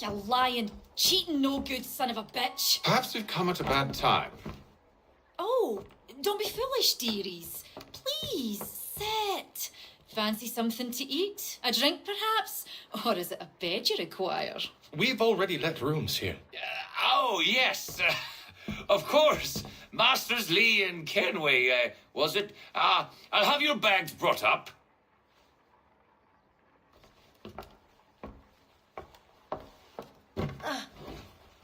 You lying, cheating, no good son of a bitch. Perhaps we've come at a bad time. Oh, don't be foolish, dearies. Please, sit. Fancy something to eat? A drink, perhaps? Or is it a bed you require? We've already let rooms here. Oh, yes. Of course. Masters Lee and Kenway, was it? I'll have your bags brought up.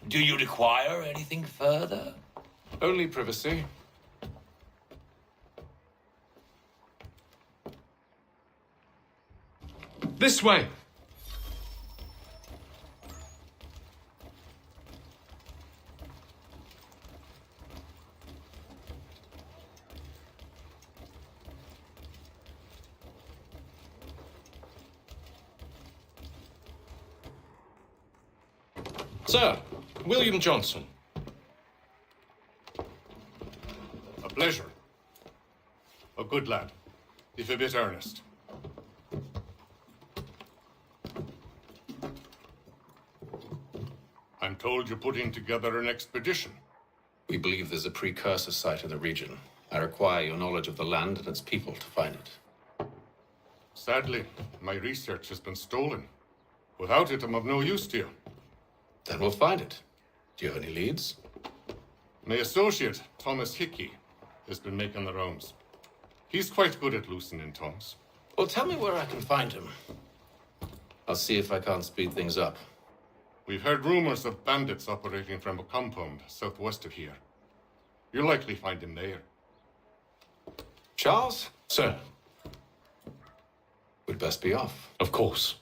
Do you require anything further? Only privacy. This way! Sir, William Johnson. A pleasure. A good lad, if a bit earnest. I'm told you're putting together an expedition. We believe there's a precursor site in the region. I require your knowledge of the land and its people to find it. Sadly, my research has been stolen. Without it, I'm of no use to you. Then we'll find it. Do you have any leads? My associate, Thomas Hickey, has been making the rounds. He's quite good at loosening tongues. Well, tell me where I can find him. I'll see if I can't speed things up. We've heard rumors of bandits operating from a compound southwest of here. You'll likely find him there. Charles? Sir, We'd best be off. of course.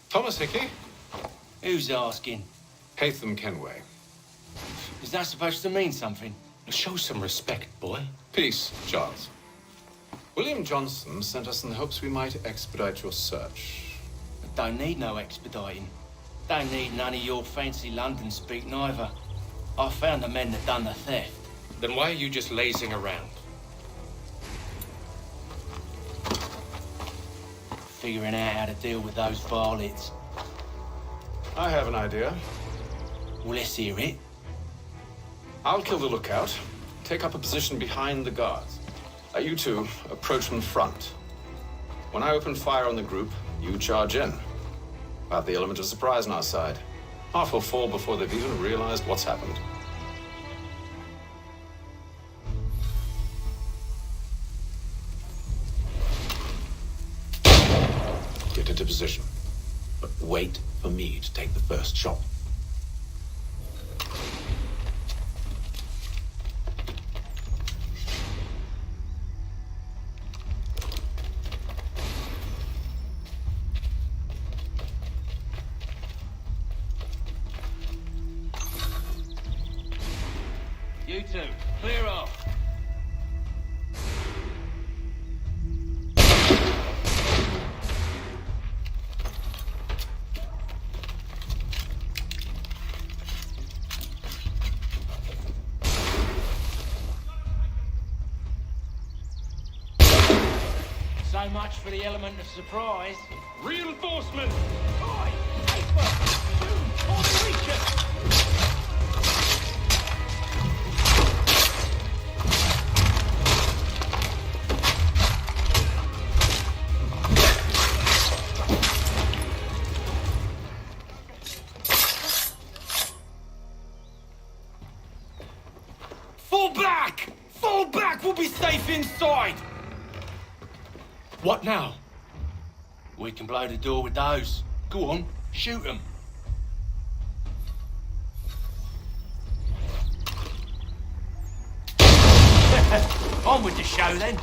Thomas Hickey? Who's asking? Haytham Kenway. Is that supposed to mean something? Show some respect, boy. Peace, Charles. William Johnson sent us in the hopes we might expedite your search. Don't need no expediting. Don't need none of your fancy London speak neither. I found the men that done the theft. Then why are you just lazing around? Figuring out how to deal with those varlets. I have an idea. Well, let's hear it. I'll kill the lookout, take up a position behind the guards. You two approach from front. When I open fire on the group, you charge in. We'll have the element of surprise on our side. Half will fall before they've even realized what's happened. Get into position, but wait for me to take the first shot. You two, clear off. So much for the element of surprise. Reinforcements! Oi! Paper! Shoot! On the reacher! Fall back! Fall back! We'll be safe inside! What now? We can blow the door with those. Go on, shoot them. On with the show then.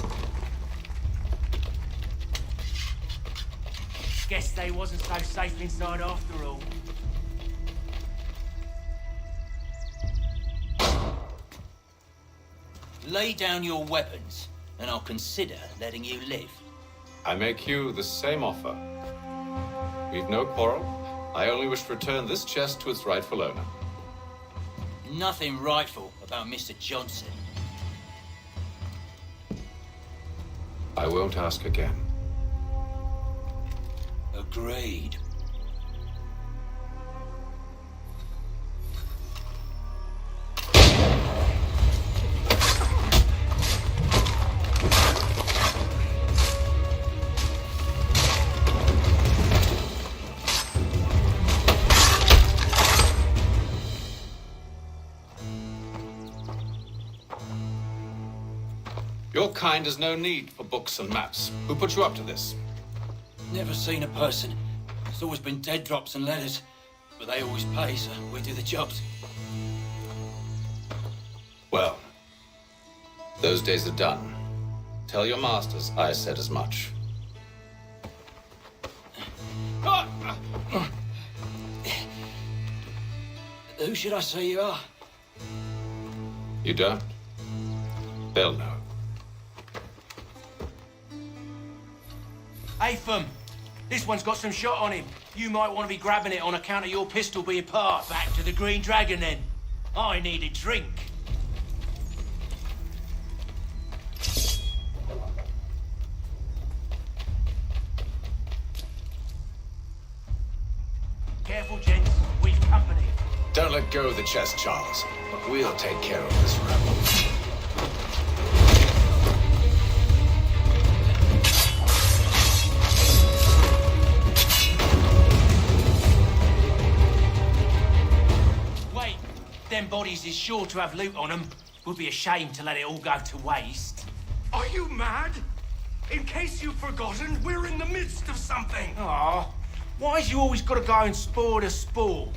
Guess they wasn't so safe inside after all. Lay down your weapons, and I'll consider letting you live. I make you the same offer. We've no quarrel. I only wish to return this chest to its rightful owner. Nothing rightful about Mr. Johnson. I won't ask again. Agreed. Your kind has no need for books and maps. Who put you up to this? Never seen a person. It's always been dead drops and letters. But they always pay, so we do the jobs. Well, those days are done. Tell your masters I said as much. Who should I say you are? You don't? They'll know. Atham, this one's got some shot on him. You might want to be grabbing it on account of your pistol being part. Back to the Green Dragon, then. I need a drink. Careful, gents. We've company. Don't let go of the chest, Charles. We'll take care of this rebel. Them bodies is sure to have loot on them. Would be a shame to let it all go to waste. Are you mad? In case you've forgotten, we're in the midst of something. Aw, why's you always got to go and spoil the sport?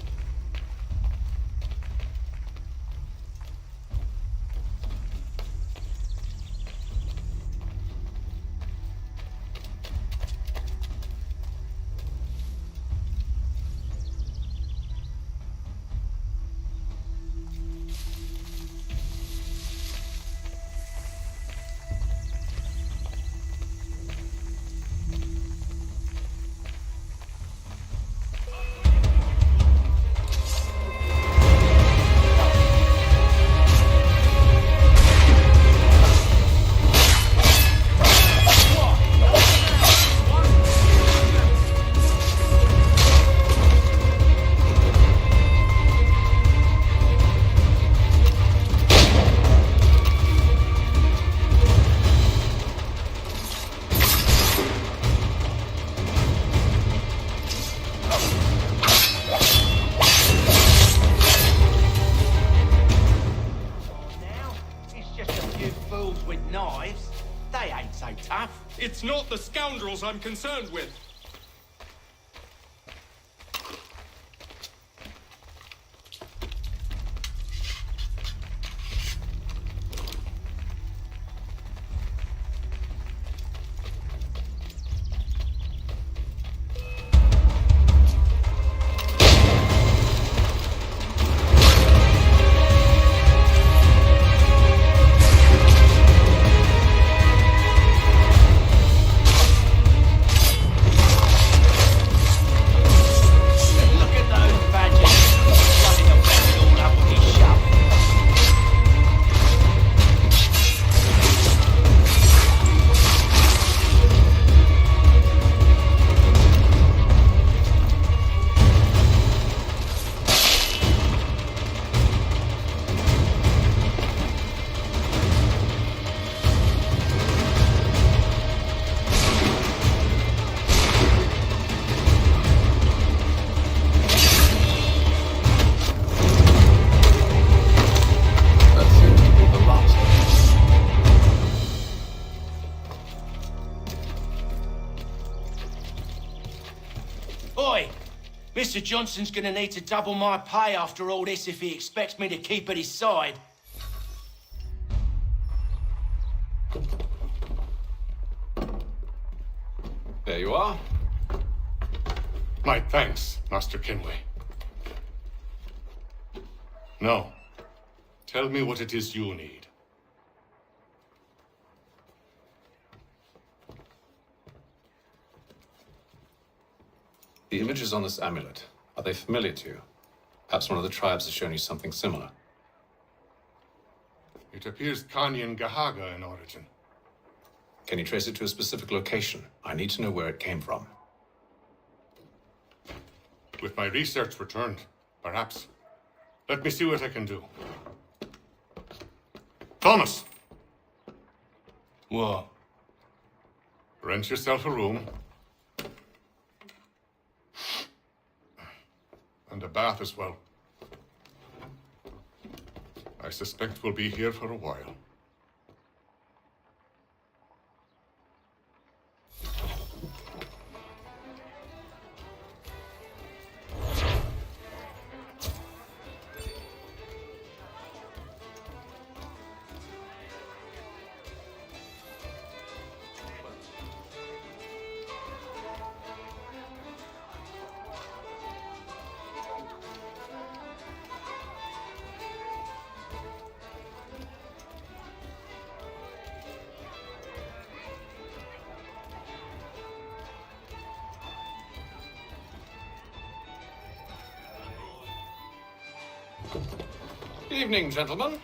It's not the scoundrels I'm concerned with. Mr. Johnson's gonna need to double my pay after all this if he expects me to keep at his side. There you are. My thanks, Master Kenway. Now, tell me what it is you need. The images on this amulet, are they familiar to you? Perhaps one of the tribes has shown you something similar. It appears Kanyan Gahaga in origin. Can you trace it to a specific location? I need to know where it came from. With my research returned, perhaps. Let me see what I can do. Thomas! What? Rent yourself a room. And a bath as well. I suspect we'll be here for a while. Evening, gentlemen.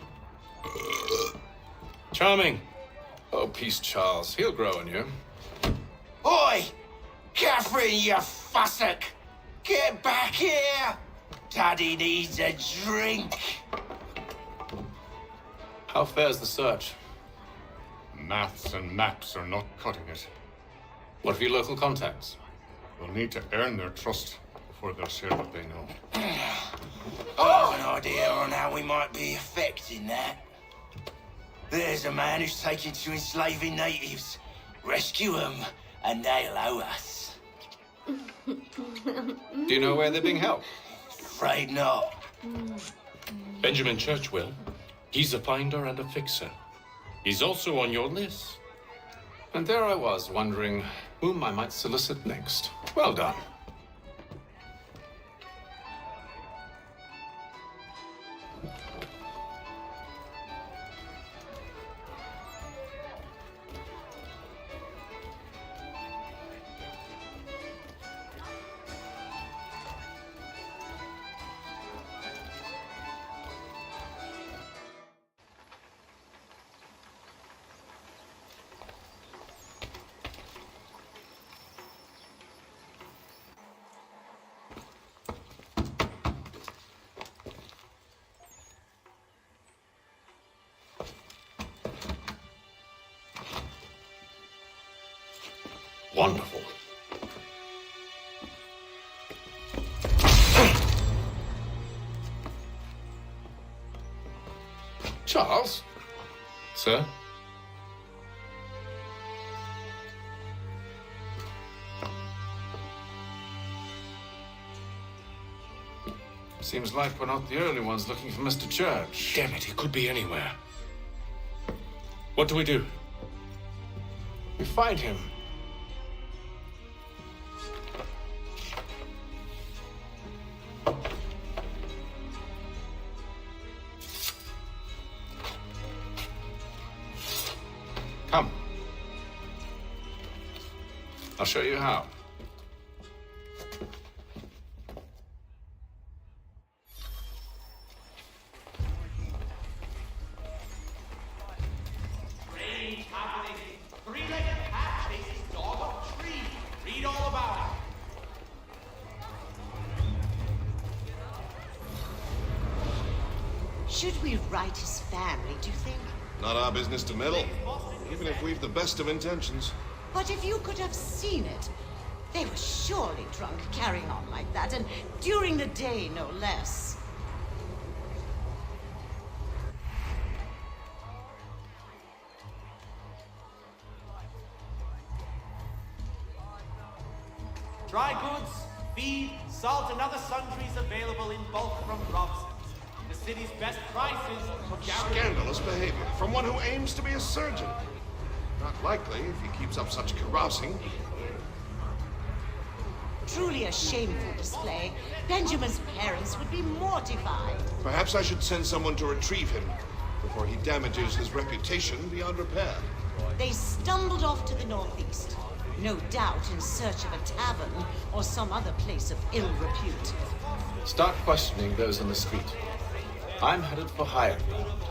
Charming. Oh, peace, Charles. He'll grow on you. Oi! Catherine, you fussock! Get back here! Daddy needs a drink. How fares the search? Maths and maps are not cutting it. What of your local contacts? We'll need to earn their trust before they'll share what they know. I have an idea on how we might be affecting that. There's a man who's taken to enslaving natives. Rescue them, and they'll owe us. Do you know where they're being held? Afraid not. Benjamin Churchwell. He's a finder and a fixer. He's also on your list. And there I was, wondering whom I might solicit next. Well done. Wonderful. Charles? Sir? Seems like we're not the only ones looking for Mr. Church. Damn it, he could be anywhere. What do we do? We find him. Come. I'll show you how. Strange happening. Three-legged cat chases dog up tree. Read all about it. Should we write his family, do you think? Not our business to meddle, even if we've the best of intentions. But if you could have seen it, they were surely drunk carrying on like that, and during the day, no less. Dry goods, feed, salt, and other sundries available in bulk from Robson's. The city's best prices for guaranteed. Scandalous behavior from one who aims to be a surgeon. Not likely if he keeps up such carousing. truly a shameful display. Benjamin's parents would be mortified. Perhaps I should send someone to retrieve him before he damages his reputation beyond repair. They stumbled off to the northeast, no doubt in search of a tavern or some other place of ill repute. Start questioning those on the street. I'm headed for higher ground.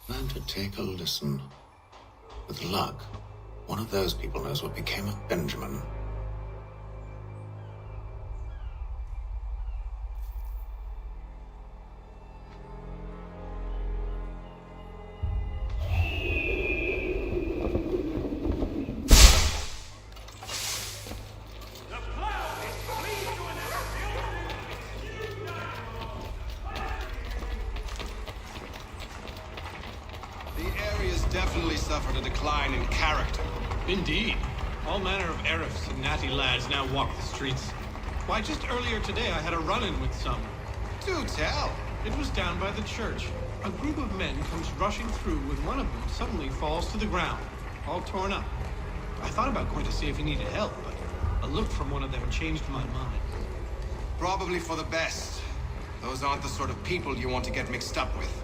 Learn to take a listen. With luck, one of those people knows what became of Benjamin. Definitely suffered a decline in character. Indeed. All manner of Arifs and natty lads now walk the streets. Why, just earlier today I had a run-in with some. Do tell. It was down by the church. A group of men comes rushing through when one of them suddenly falls to the ground, all torn up. I thought about going to see if he needed help, but a look from one of them changed my mind. Probably for the best. Those aren't the sort of people you want to get mixed up with.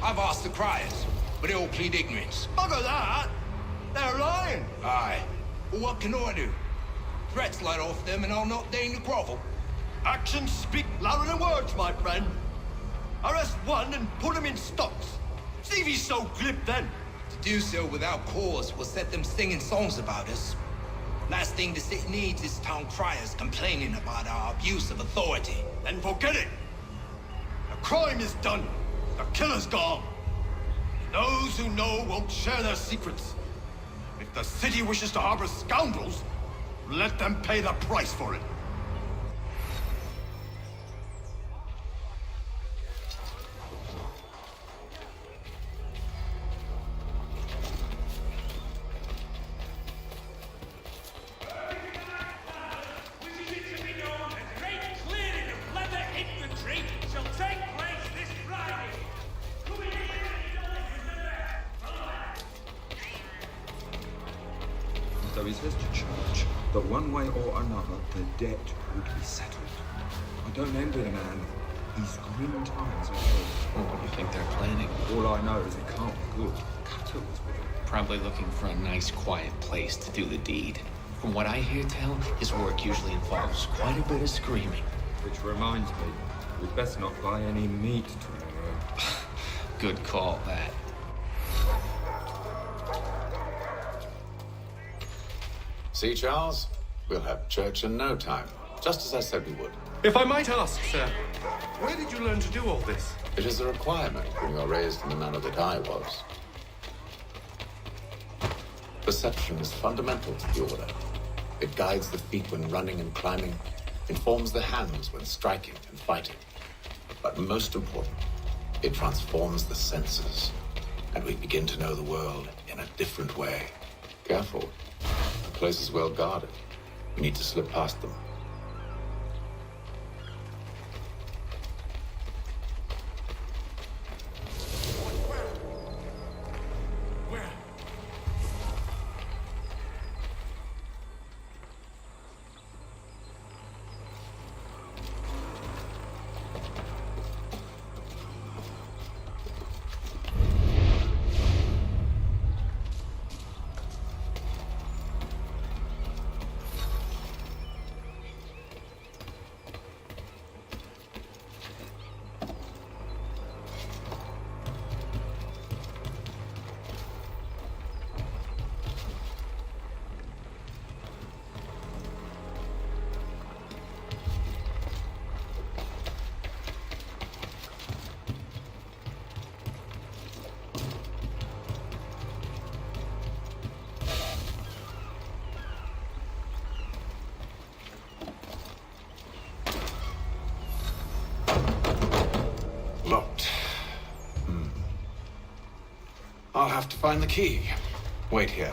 I've asked the criers, but they all plead ignorance. Bugger that! They're lying! Aye. Well, what can I do? Threats light off them and I'll not deign to grovel. Actions speak louder than words, my friend. Arrest one and put him in stocks. See if he's so glib then. To do so without cause will set them singing songs about us. Last thing the city needs is town criers complaining about our abuse of authority. Then forget it. The crime is done. The killer's gone. Those who know won't share their secrets. If the city wishes to harbor scoundrels, let them pay the price for it. So he says to church that one way or another the debt would be settled. I don't envy the man. These grim times ahead. What do you think they're planning? All I know is it can't be good. Cut was with him. Probably looking for a nice, quiet place to do the deed. From what I hear tell, his work usually involves quite a bit of screaming. Which reminds me, we'd best not buy any meat tomorrow. Good call, that. See, Charles? We'll have church in no time, just as I said we would. If I might ask, sir, where did you learn to do all this? It is a requirement when you are raised in the manner that I was. Perception is fundamental to the order. It guides the feet when running and climbing, informs the hands when striking and fighting. But most important, it transforms the senses, and we begin to know the world in a different way. Careful. The place is well guarded. We need to slip past them. Locked. I'll have to find the key. Wait here.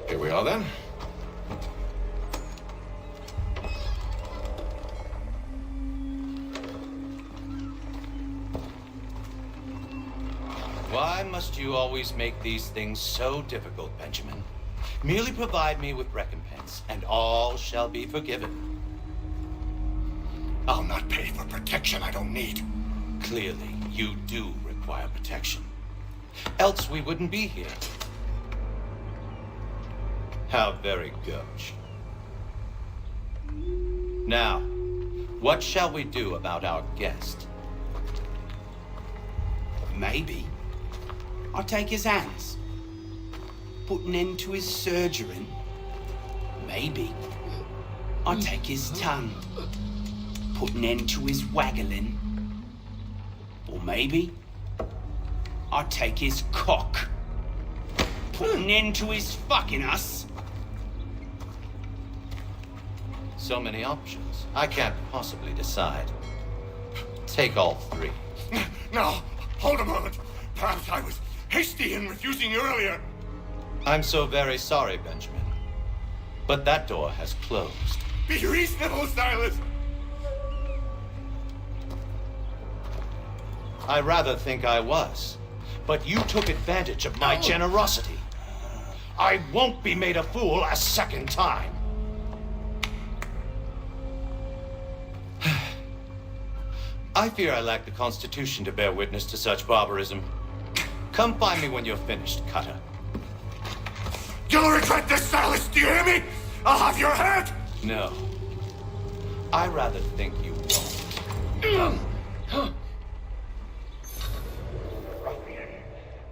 Here we are then. Why must you always make these things so difficult, Benjamin? Merely provide me with recompense, and all shall be forgiven. I'll not pay for protection I don't need. Clearly, you do require protection. Else we wouldn't be here. How very gauche. Now, what shall we do about our guest? Maybe I'll take his hands, put an end to his surgering. Maybe I'll take his tongue, put an end to his waggling. Or maybe I'll take his cock, put an end to his fucking us. So many options. I can't possibly decide. Take all three. No, hold a moment. Perhaps I was hasty in refusing you earlier. I'm so very sorry, Benjamin. But that door has closed. Be reasonable, Silas. I rather think I was. But you took advantage of my generosity. I won't be made a fool a second time. I fear I lack the constitution to bear witness to such barbarism. Come find me when you're finished, Cutter. You'll regret this, Silas, do you hear me? I'll have your head! No. I rather think you won't.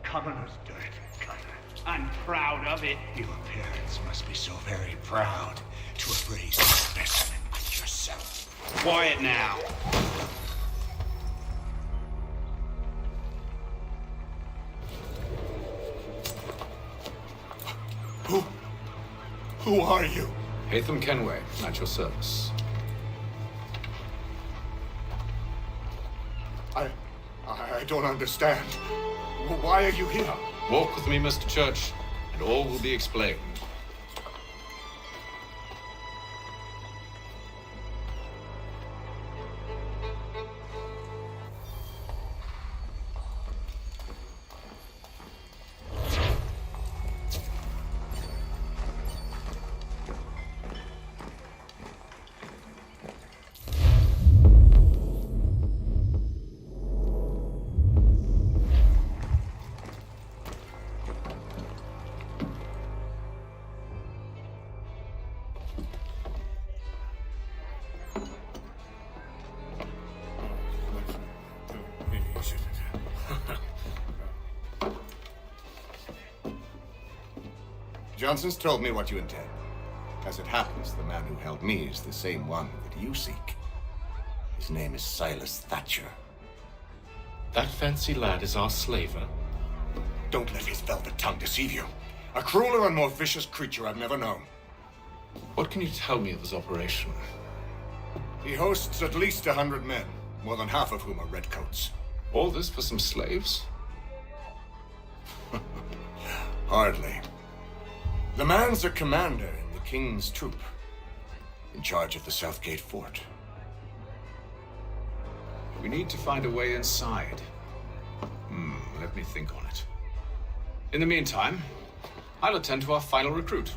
Commoner's dirt, Cutter. I'm proud of it. Your parents must be so very proud to have raised a specimen like yourself. Quiet now. Who are you? Hatham Kenway, at your service. I don't understand. Why are you here? Walk with me, Mr. Church, and all will be explained. Johnson's told me what you intend. As it happens, the man who held me is the same one that you seek. His name is Silas Thatcher. That fancy lad is our slaver. Don't let his velvet tongue deceive you. A crueler and more vicious creature I've never known. What can you tell me of his operation? He hosts at least 100 men, more than half of whom are redcoats. All this for some slaves? Hardly. The man's a commander in the King's troop, in charge of the Southgate Fort. We need to find a way inside. Let me think on it. In the meantime, I'll attend to our final recruit.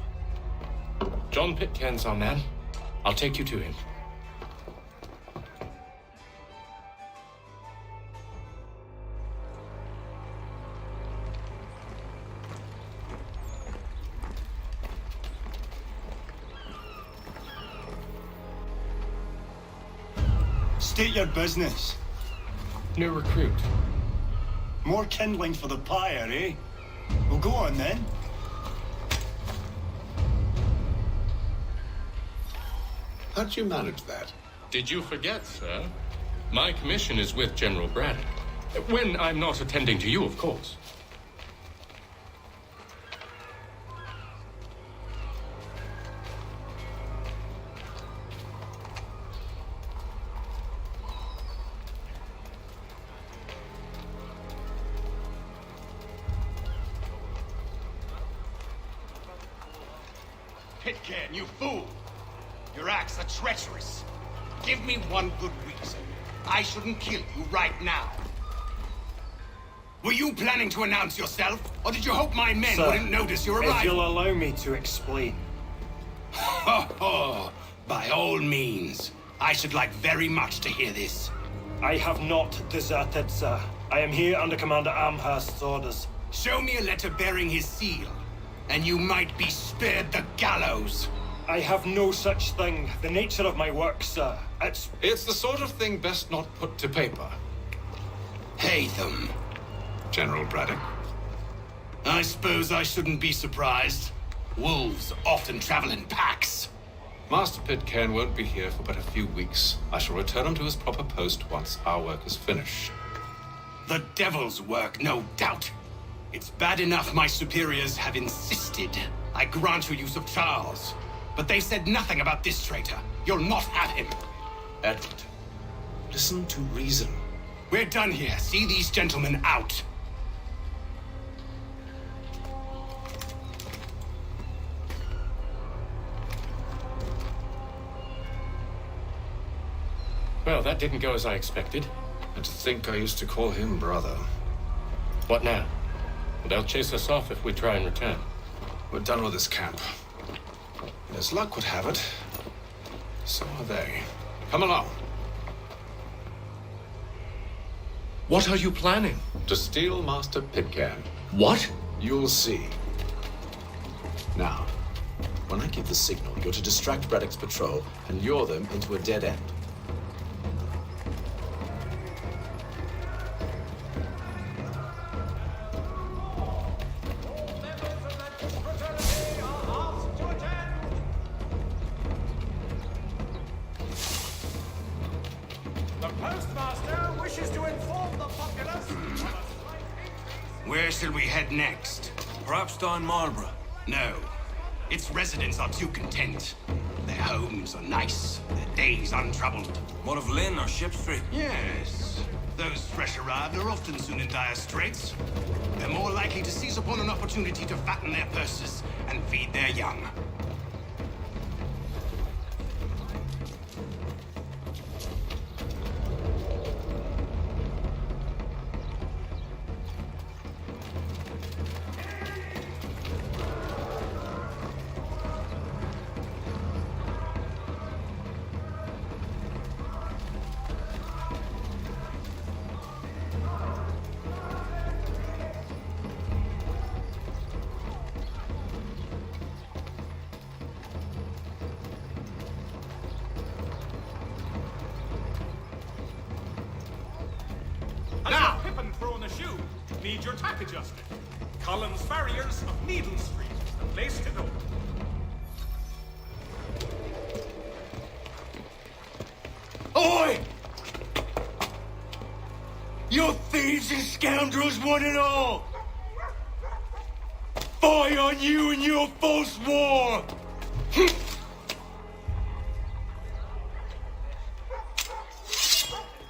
John Pitcairn's our man. I'll take you to him. State your business. New recruit. More kindling for the pyre, eh? Well, go on then. How'd you manage that? Did you forget, sir? My commission is with General Braddock. When I'm not attending to you, of course. Pitcairn, you fool! Your acts are treacherous. Give me one good reason. I shouldn't kill you right now. Were you planning to announce yourself, or did you hope my men wouldn't notice your arrival? If you'll allow me to explain. By all means. I should like very much to hear this. I have not deserted, sir. I am here under Commander Amherst's orders. Show me a letter bearing his seal, and you might be spared the gallows. I have no such thing. The nature of my work, sir, It's the sort of thing best not put to paper. Hatham. General Braddock. I suppose I shouldn't be surprised. Wolves often travel in packs. Master Pitcairn won't be here for but a few weeks. I shall return him to his proper post once our work is finished. The devil's work, no doubt. It's bad enough my superiors have insisted I grant you use of Charles. But they said nothing about this traitor. You'll not have him. Edward, listen to reason. We're done here. See these gentlemen out. Well, that didn't go as I expected. And to think I used to call him brother. What now? They'll chase us off if we try and return. We're done with this camp. And as luck would have it, so are they. Come along. What are you planning? To steal Master Pitcairn. What? You'll see. Now, when I give the signal, you're to distract Braddock's patrol and lure them into a dead end. The postmaster wishes to inform the populace. Where shall we head next? Perhaps down Marlborough. No. Its residents are too content. Their homes are nice, their days untroubled. What of Lynn or Ship Street? Yes. Those fresh arrived are often soon in dire straits. They're more likely to seize upon an opportunity to fatten their purses and feed their young. Now, Pippin throwing a shoe. Need your tack adjusted. Collins Farriers of Needle Street is the place to go. Oi! You thieves and scoundrels, one and all! Fie on you and your false war!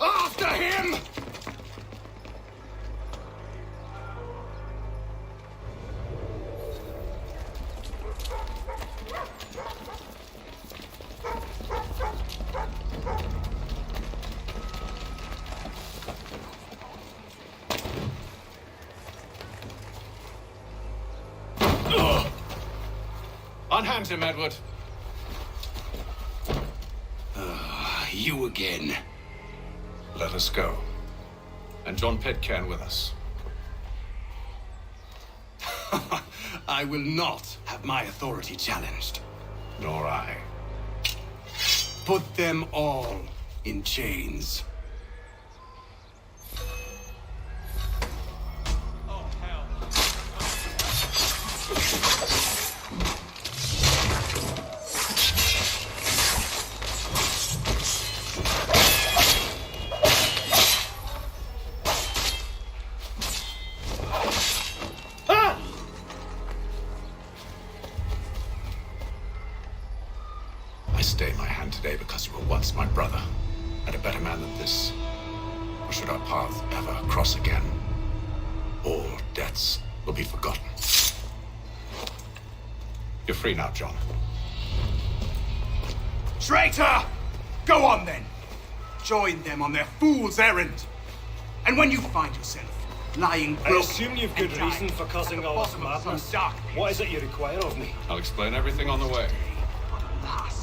After him! Unhand him, Edward. You again. Let us go. And John Pitcairn with us. I will not have my authority challenged. Nor I. Put them all in chains. I stay my hand today because you were once my brother, and a better man than this. Or should our paths ever cross again, all debts will be forgotten. You're free now, John. Traitor! Go on then. Join them on their fool's errand. And when you find yourself lying broken, I assume you've good reason for causing all this madness. What is it you require of me? I'll explain everything on the way. Last.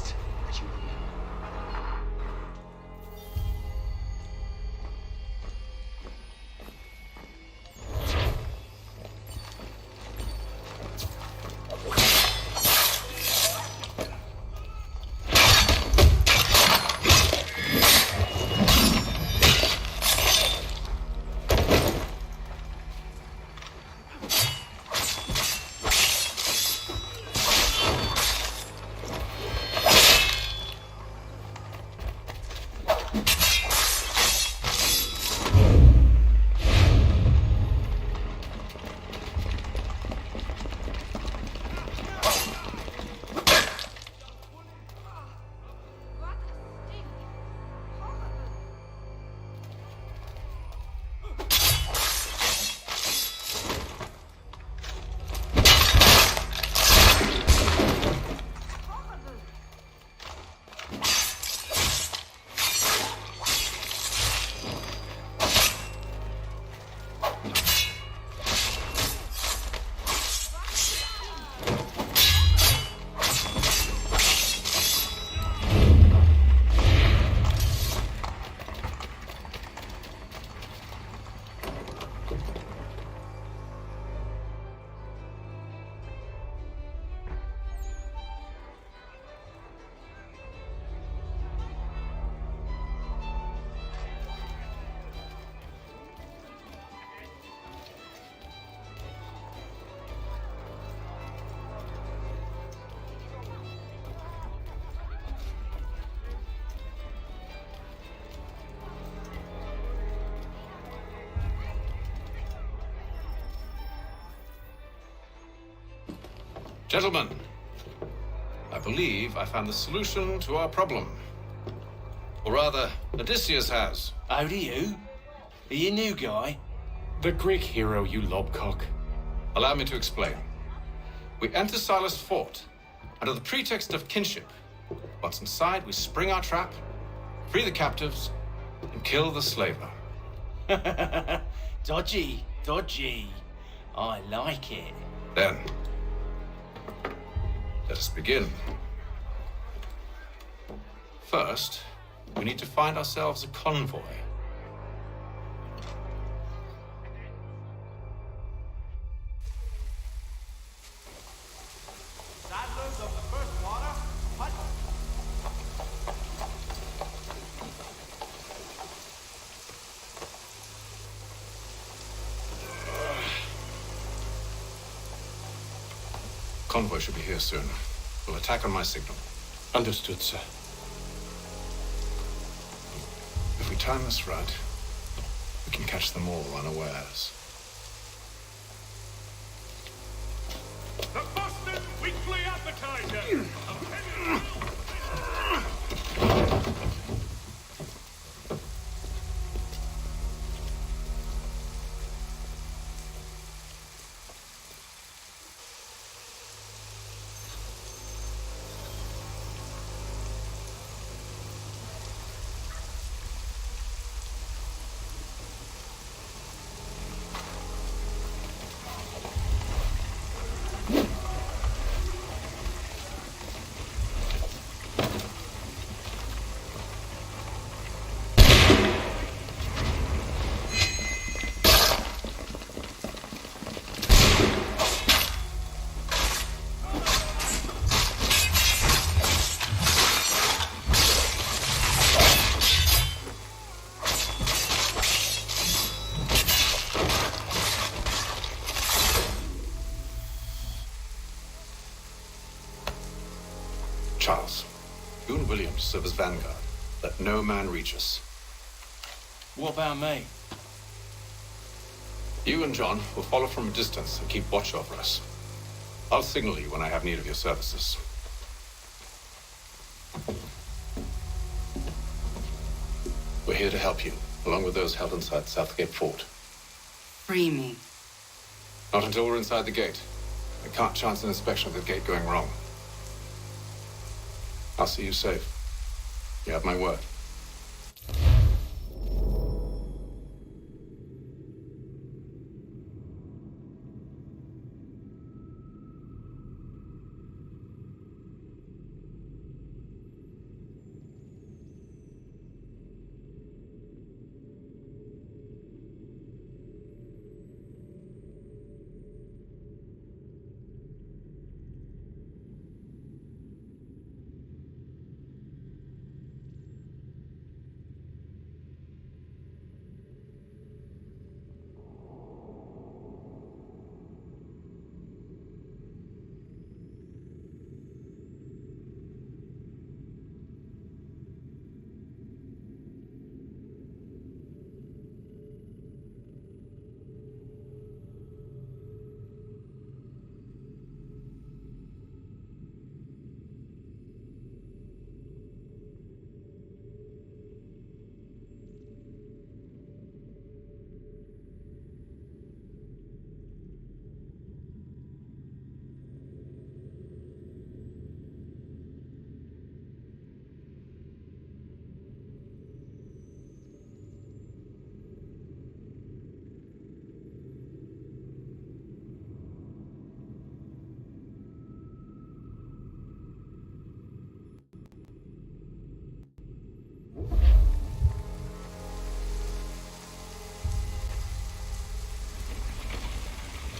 Gentlemen, I believe I found the solution to our problem. Or rather, Odysseus has. Oh, do you? Are you a new guy? The Greek hero, you lobcock. Allow me to explain. We enter Silas' fort under the pretext of kinship. Once inside, we spring our trap, free the captives, and kill the slaver. Dodgy, dodgy. I like it. Then, let us begin. First, we need to find ourselves a convoy. Saddlers of the first water, hut. Convoy should be here soon. We'll attack on my signal. Understood, sir. If we time this right, we can catch them all unawares. The Boston Weekly Advertiser! Charles, you and Williams serve as vanguard. Let no man reach us. What about me? You and John will follow from a distance and keep watch over us. I'll signal you when I have need of your services. We're here to help you, along with those held inside Southgate Fort. Free me. Not until we're inside the gate. I can't chance an inspection of the gate going wrong. I'll see you safe. You have my word.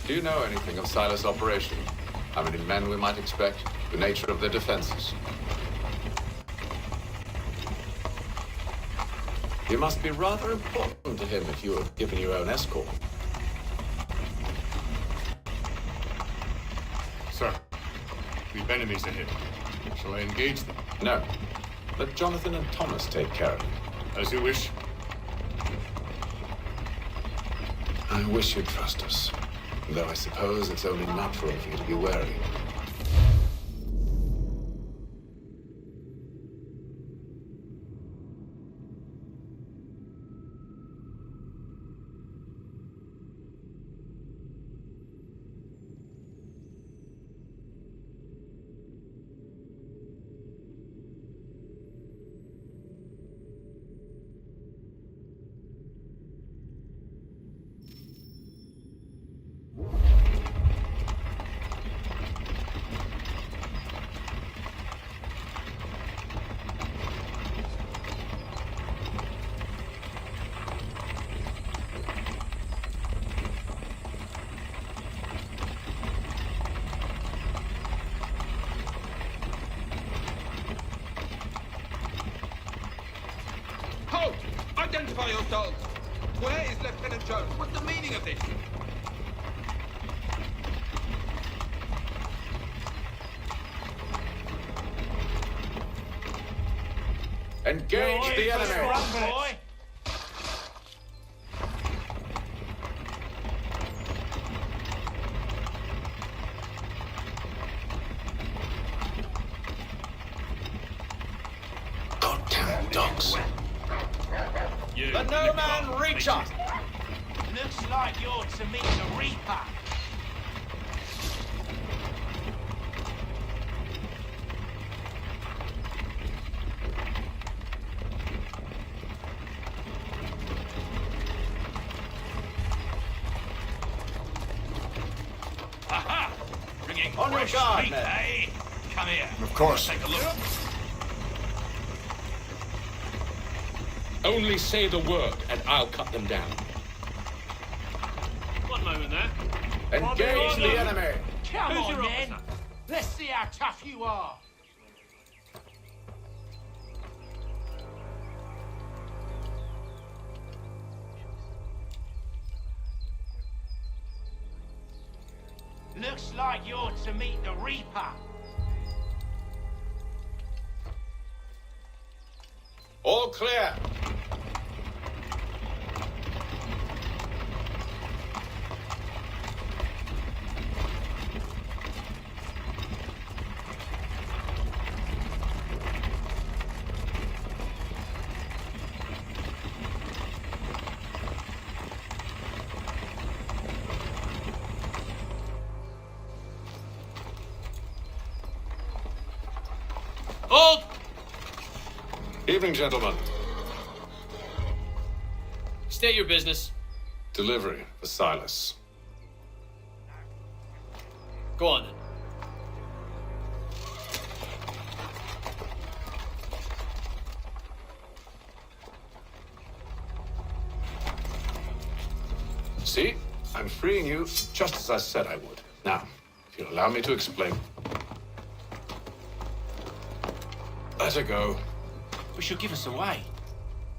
Do you know anything of Silas' operation? How many men we might expect? The nature of their defenses? You must be rather important to him if you have given your own escort. Sir, we've enemies ahead. Shall I engage them? No. Let Jonathan and Thomas take care of it. As you wish. I wish you'd trust us. Though I suppose it's only natural for you to be wary. Identify yourselves. Where is Lieutenant Jones? What's the meaning of this? Engage the enemy! Boy. Goddamn dogs. Let no man reach us! Looks like you're to meet the Reaper. Aha! Bringing On your fresh guard, meat, men. eh? Come here. Of course. Take a look. Only say the word, and I'll cut them down. One moment there. Engage the enemy! Come Who's on, your then. officer? Let's see how tough you are. Looks like you're to meet the Reaper. All clear! Hold! Evening, gentlemen. State your business. Delivery for Silas. Go on then. See? I'm freeing you just as I said I would. Now, if you'll allow me to explain. Let her go. But she'll give us away.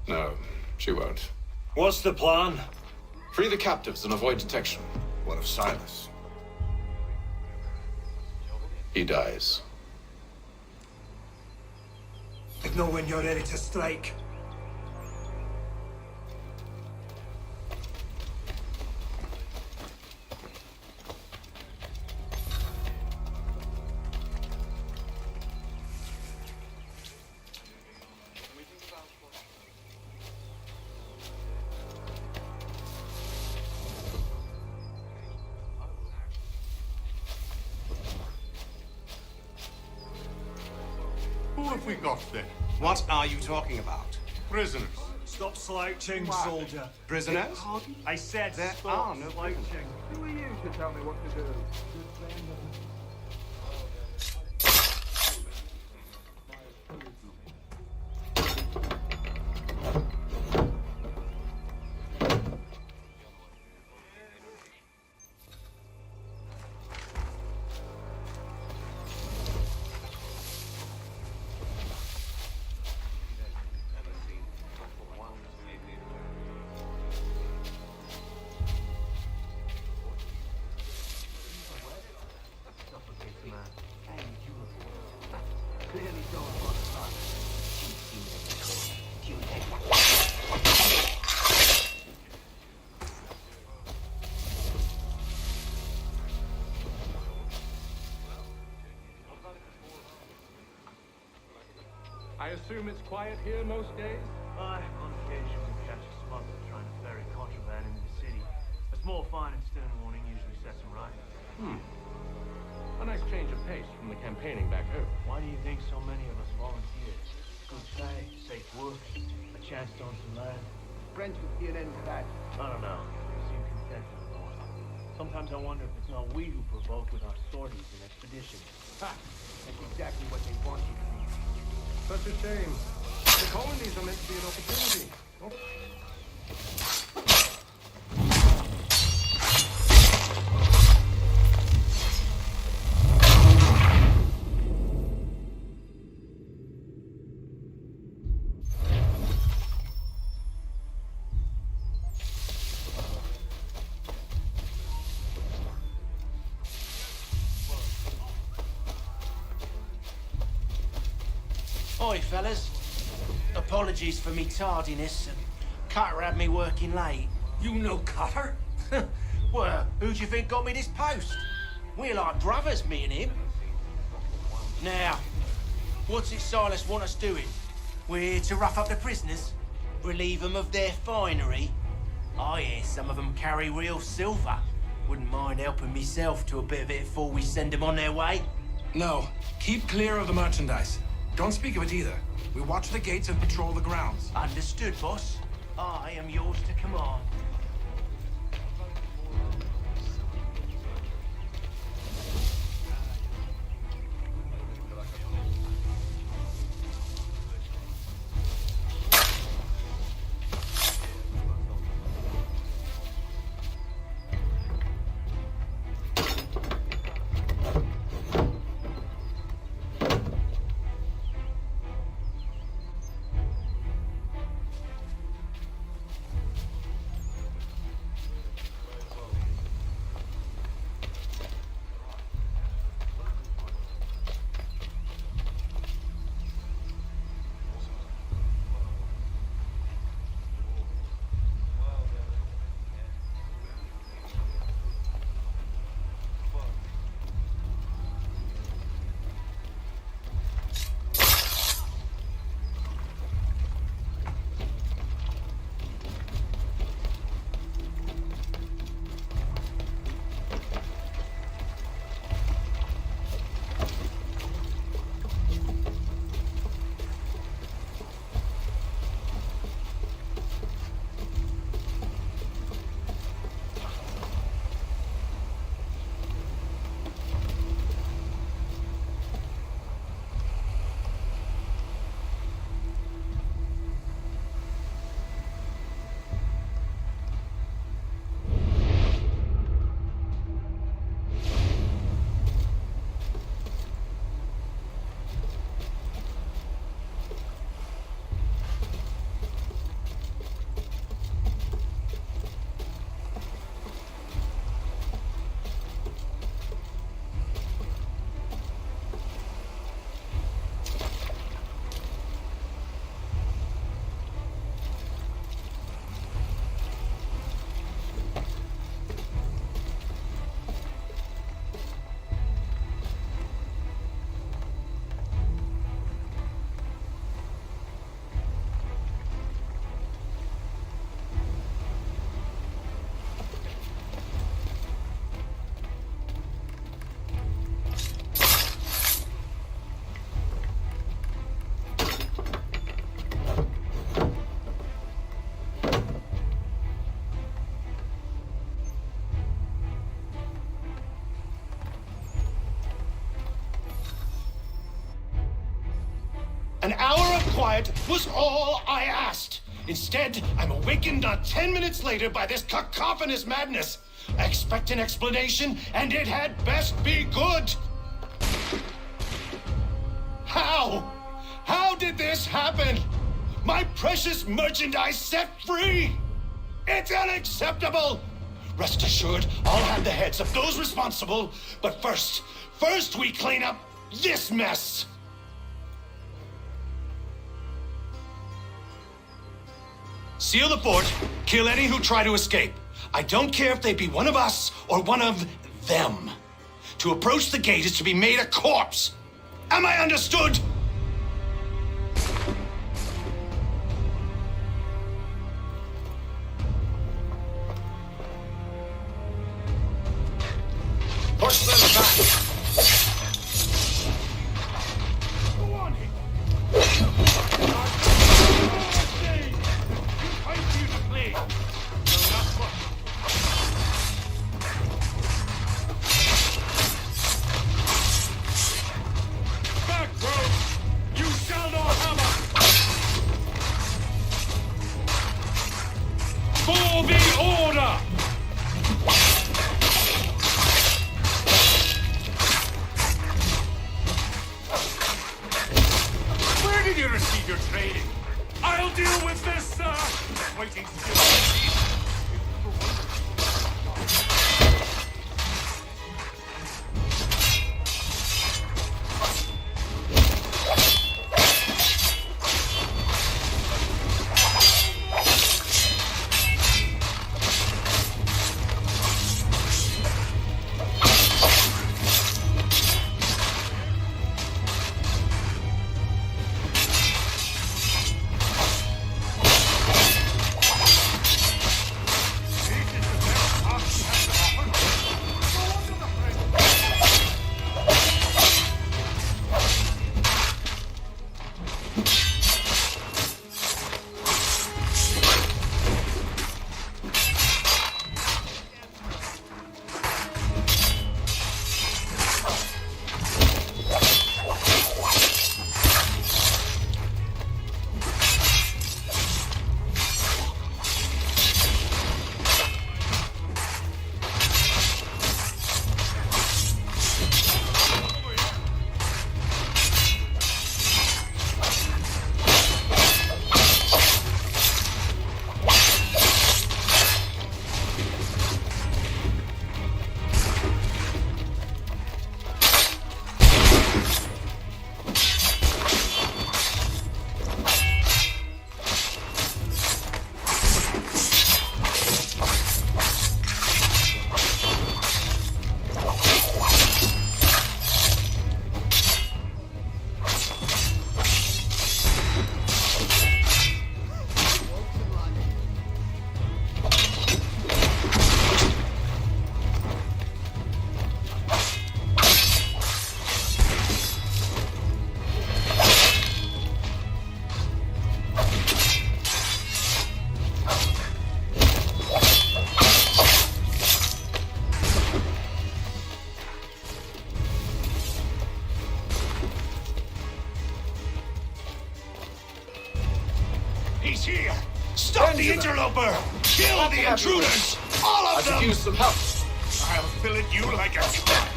No, she won't. What's the plan? Free the captives and avoid detection. What of Silas? He dies. Know when you're ready to strike. Who have we got then? What are you talking about? Prisoners. Stop slouching, soldier. Prisoners? I said There stop are no slouching. Who are you to tell me what to do? I assume it's quiet here most days? On occasion we catch a smuggler trying to ferry contraband into the city. A small fine and stern warning usually sets him right. A nice change of pace from the campaigning back home. Why do you think so many of us volunteer? Good pay, safe work, a chance to own some land. French would see an end to that. I don't know. You seem content with the North. Sometimes I wonder if it's not we who provoke with our sorties and expeditions. Ha! That's exactly what they want you to be. Such a shame. The colonies are meant to be an opportunity. Oh. Oi, fellas. Apologies for me tardiness. Cutter had me working late. You know Cutter? Well, who do you think got me this post? We're like brothers, me and him. Now, what's it Silas want us doing? We're here to rough up the prisoners, relieve them of their finery. I hear some of them carry real silver. Wouldn't mind helping myself to a bit of it before we send them on their way. No. Keep clear of the merchandise. Don't speak of it either. We watch the gates and patrol the grounds. Understood, boss. I am yours to command. An hour of quiet was all I asked. Instead, I'm awakened not 10 minutes later by this cacophonous madness. I expect an explanation, and it had best be good. How? How did this happen? My precious merchandise set free! It's unacceptable! Rest assured, I'll have the heads of those responsible, but first we clean up this mess! Seal the fort, kill any who try to escape. I don't care if they be one of us or one of them. To approach the gate is to be made a corpse. Am I understood? Push them back! Reaper! Kill the intruders! All I of could them! use some help. I'll fillet you like a cat!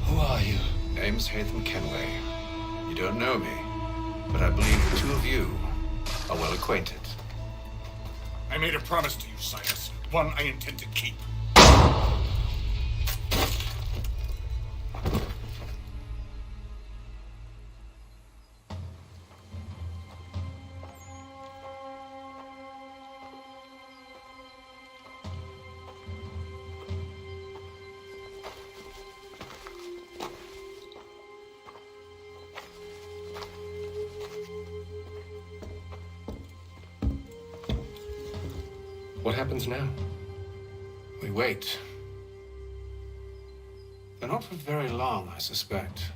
Who are you? Name's Hatham Kenway. You don't know me, but I believe the two of you are well acquainted. I made a promise to you, Silas. One I intend to keep. What happens now? We wait. But not for very long, I suspect.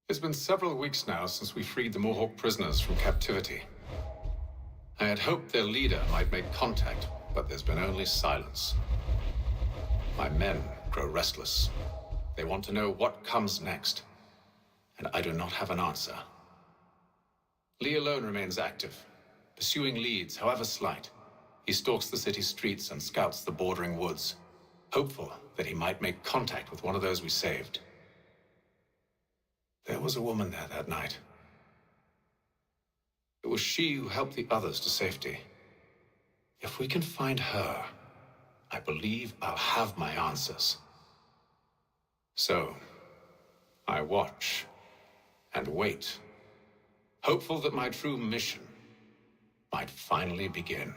It's been several weeks now since we freed the Mohawk prisoners from captivity. I had hoped their leader might make contact, but there's been only silence. My men grow restless. They want to know what comes next, and I do not have an answer. Lee alone remains active, pursuing leads, however slight. He stalks the city streets and scouts the bordering woods, hopeful that he might make contact with one of those we saved. There was a woman there that night. It was she who helped the others to safety. If we can find her, I believe I'll have my answers. So, I watch and wait, hopeful that my true mission might finally begin.